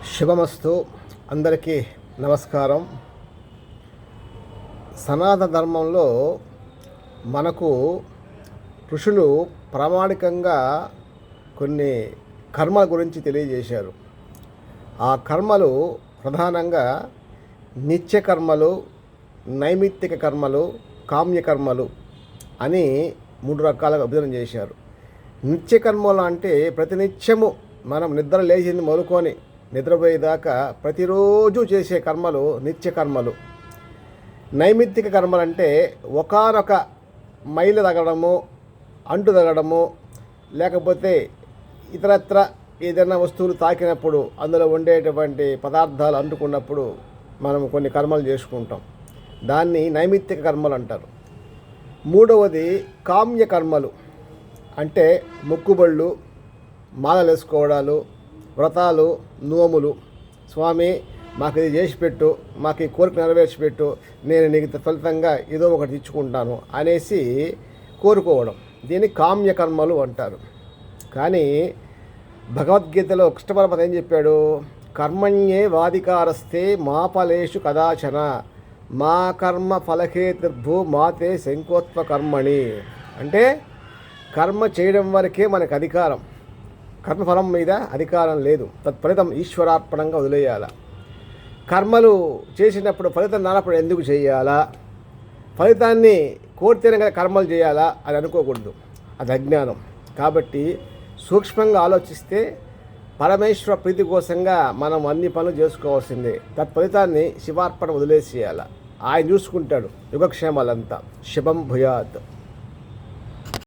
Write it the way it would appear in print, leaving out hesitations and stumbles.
శుభమస్తు. అందరికీ నమస్కారం. సనాతన ధర్మంలో మనకు ఋషులు ప్రామాణికంగా కొన్ని కర్మల గురించి తెలియజేశారు. ఆ కర్మలు ప్రధానంగా నిత్య కర్మలు, నైమిత్తిక కర్మలు, కామ్యకర్మలు అని 3 రకాలుగా విభజన చేశారు. నిత్య కర్మలు అంటే ప్రతినిత్యము మనం నిద్ర లేచింది మొదలుకొని నిద్రపోయేదాకా ప్రతిరోజు చేసే కర్మలు నిత్య కర్మలు. నైమిత్తిక కర్మలు అంటే ఒకానొక మైలు తగడము, అంటు తగడము, లేకపోతే ఇతరత్ర ఏదైనా వస్తువులు తాకినప్పుడు అందులో ఉండేటువంటి పదార్థాలు అంటుకున్నప్పుడు మనం కొన్ని కర్మలు చేసుకుంటాం. దాన్ని నైమిత్తిక కర్మలు అంటారు. మూడవది కామ్య కర్మలు అంటే మొక్కుబళ్ళు, మాలలు వేసుకోవడాలు, వ్రతాలు, నోములు. స్వామి మాకు ఇది చేసి పెట్టు, మాకు ఈ కోరిక నెరవేర్చి పెట్టు, నేను నీకు ఫలితంగా ఏదో ఒకటి ఇచ్చుకుంటాను అనేసి కోరుకోవడం, దీన్ని కామ్యకర్మలు అంటారు. కానీ భగవద్గీతలో కృష్ణ పరమాత్మ ఏం చెప్పాడు? కర్మణ్యే వాధికారస్తే మా ఫలేషు కదాచన మా కర్మ ఫలహేతుర్భూ మాతే శంకోత్వ కర్మణి. అంటే కర్మ చేయడం వరకే మనకు అధికారం, కర్మఫలం మీద అధికారం లేదు. తత్ఫలితం ఈశ్వరార్పణంగా వదిలేయాల. కర్మలు చేసినప్పుడు ఫలితం రానప్పుడు ఎందుకు చేయాలా? ఫలితాన్ని కోరితేనే కదా కర్మలు చేయాలా అని అనుకోకూడదు, అది అజ్ఞానం. కాబట్టి సూక్ష్మంగా ఆలోచిస్తే పరమేశ్వర ప్రీతి కోసంగా మనం అన్ని పనులు చేసుకోవాల్సిందే. తత్ఫలితాన్ని శివార్పణ వదిలేసేయాల. ఆయన చూసుకుంటాడు యుగక్షేమాలంతా. శుభం భూయాత్.